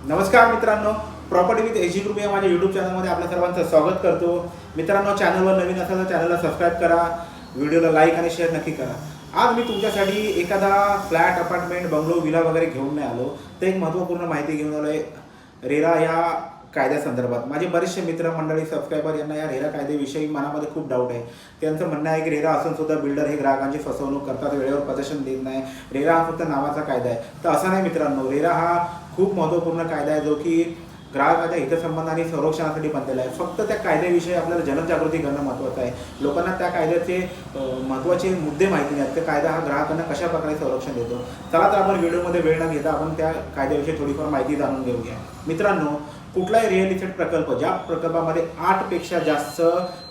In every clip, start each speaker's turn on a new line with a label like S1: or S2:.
S1: नमस्कार मित्रांनो, property with AG group या माझ्या यूट्यूब चॅनलमध्ये आपल्या सर्वांचं स्वागत करतो। मित्रांनो, चॅनलवर नवीन असाल तर चॅनलला सबस्क्राईब करा, व्हिडिओला लाईक आणि शेअर नक्की करा। आज मी तुमच्यासाठी एखादा फ्लॅट, अपार्टमेंट, बंगलो, विला वगैरे घेऊन नाही आलो, तर एक महत्त्वपूर्ण माहिती घेऊन आलो आहे रेरा या कायद्यासंदर्भात। माझे बरेचसे मित्रमंडळी, सबस्क्रायबर यांना या रेरा कायद्याविषयी मनामध्ये खूप डाऊट आहे। त्यांचं म्हणणं आहे की रेरा असून सुद्धा बिल्डर हे ग्राहकांची फसवणूक करतात, वेळेवर पोझिशन देत नाही, रेरा हा फक्त नावाचा कायदा आहे। तर असं नाही मित्रांनो, रेरा हा खूप महत्त्वपूर्ण कायदा आहे जो की ग्राहकाच्या हितसंबंध आणि संरक्षणासाठी बनलेला आहे। फक्त त्या कायद्याविषयी आपल्याला जनजागृती करणं महत्त्वाचं आहे। लोकांना त्या कायद्याचे महत्त्वाचे मुद्दे माहिती नाहीत, तर कायदा हा ग्राहकांना कशा प्रकारे संरक्षण देतो। चला तर आपण व्हिडिओमध्ये वेळ न घेता आपण त्या कायद्याविषयी थोडीफार माहिती जाणून घेऊया। मित्रांनो, कुठलाही रिअल इस्टेट प्रकल्प ज्या प्रकल्पामध्ये 8 पेक्षा जास्त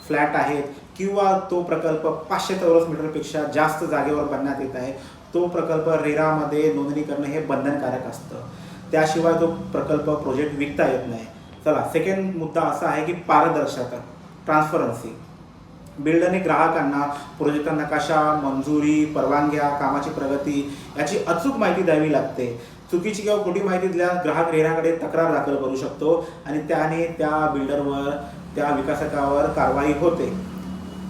S1: फ्लॅट आहेत किंवा तो प्रकल्प 500 चौरस मीटरपेक्षा जास्त जागेवर बनण्यात येत आहे, तो प्रकल्प रेरामध्ये नोंदणी करणं हे बंधनकारक असतं। त्याशिवाय तो प्रकल्प प्रोजेक्ट विकता येत नाही। चला, सेकंड मुद्दा असा आहे की पारदर्शकता, ट्रान्सपरन्सी। बिल्डरने ग्राहकांना प्रोजेक्टचा नकाशा, मंजुरी, परवानग्या, कामाची प्रगती याची अचूक माहिती द्यावी लागते। चुकीची किंवा खोटी माहिती दिल्यास ग्राहक रेराकडे तक्रार दाखल करू शकतो आणि त्याने त्या बिल्डरवर, त्या विकासकावर कारवाई होते।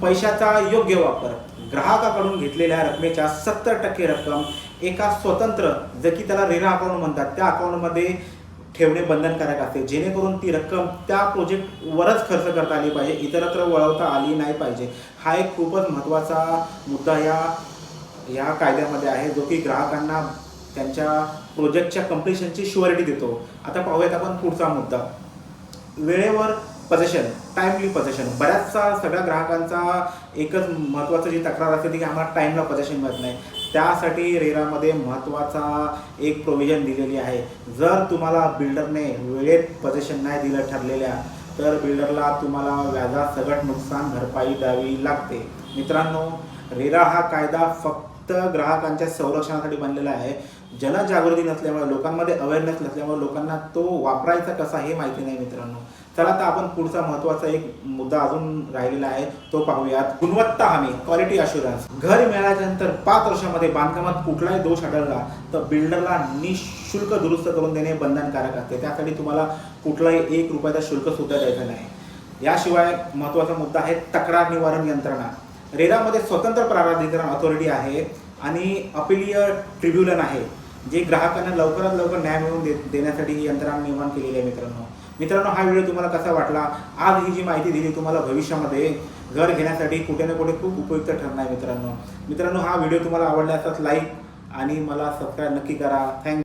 S1: पैशाचा योग्य वापर, ग्राहकाकडून घेतलेल्या रकमेच्या 70% रक्कम एका स्वतंत्र, जे की त्याला रेरा अकाउंट म्हणतात, त्या अकाउंटमध्ये ठेवणे बंधनकारक असते, जेणेकरून ती रक्कम त्या प्रोजेक्टवरच खर्च करता आली पाहिजे, इतरत्र वळवता आली नाही पाहिजे। हा एक खूपच महत्त्वाचा मुद्दा या कायद्यामध्ये आहे, जो की ग्राहकांना त्यांच्या प्रोजेक्टच्या कंप्लिशनची शुअरिटी देतो। आता पाहूयात आपण पुढचा मुद्दा, वेळेवर पोझिशन, टाइमली पोझिशन। बऱ्याचसा सगळ्या ग्राहकांचा एकच महत्त्वाचं जी तक्रार असते ती की आम्हाला टाईमला पोझिशन मिळत नाही। त्यासाठी रेरामध्ये महत्त्वाचा एक प्रोव्हिजन दिलेली आहे। जर तुम्हाला बिल्डरने वेळेत पोझिशन नाही दिलं ठरलेल्या, तर बिल्डरला तुम्हाला व्याजासकट नुकसान भरपाई द्यावी लागते। मित्रांनो, रेरा हा कायदा फक्त ग्राहकांच्या संरक्षणासाठी बनलेला आहे। जनजागृती नसल्यामुळे, लोकांमध्ये अवेअरनेस नसल्यामुळे लोकांना तो वापरायचा कसा हे माहिती नाही मित्रांनो। चला तर आपण पुढचा महत्त्वाचा एक मुद्दा अजून राहिलेला आहे, तो पाहूयात। गुणवत्ता हमी, क्वालिटी अश्युरन्स। घर मिळाल्यानंतर 5 वर्षामध्ये बांधकामात कुठलाही दोष आढळला तर बिल्डरला निःशुल्क दुरुस्त करून देणे बंधनकारक असते। त्यासाठी तुम्हाला कुठलाही 1 रुपयाचा शुल्क सुद्धा द्यायचा नाही। याशिवाय महत्त्वाचा मुद्दा आहे तक्रार निवारण यंत्रणा। रेरामध्ये स्वतंत्र प्राधिकरण अथॉरिटी आहे आणि अपीलीय ट्रिब्युनल आहे, जे ग्राहकांना लवकरात लवकर न्याय मिळवून देण्यासाठी ही यंत्रणा निर्माण केलेली आहे। मित्रांनो, हा व्हिडिओ तुम्हाला कसा वाटला? आज ही जी माहिती दिली तुम्हाला भविष्यामध्ये घर घेण्यासाठी कुठे ना कुठे खूप उपयुक्त ठरणार आहे। मित्रांनो, हा व्हिडिओ तुम्हाला आवडला असेल लाईक आणि मला सबस्क्राईब नक्की करा। थँक्यू।